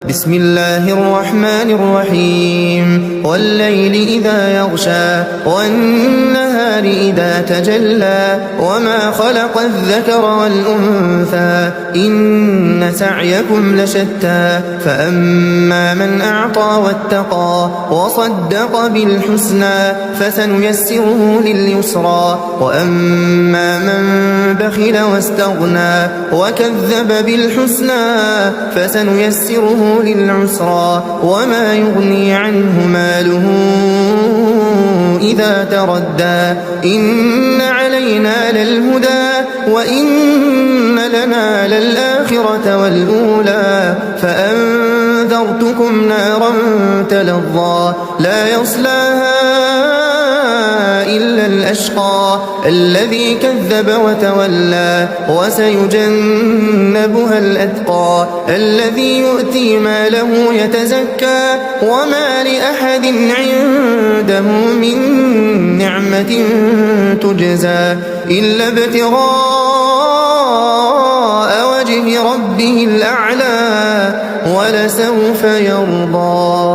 بسم الله الرحمن الرحيم والليل إذا يغشى والنهار إذا تجلى وما خلق الذكر والأنثى إن سعيكم لشتى فأما من أعطى واتقى وصدق بالحسنى فسنيسره لليسرى وأما من بخل واستغنى وكذب بالحسنى فسنيسره للعسرى وما يغني عنه ماله إذا تردى إن علينا للهدى وإن لنا للآخرة والأولى فأنذرتكم نارا تلظى لا يصلاها إلا الأشقى الذي كذب وتولى وسيجنبها الأتقى الذي يؤتي ماله يتزكى وما لأحد عنده من نعمة تجزى إلا ابتغاء وجه ربه الأعلى ولسوف يرضى.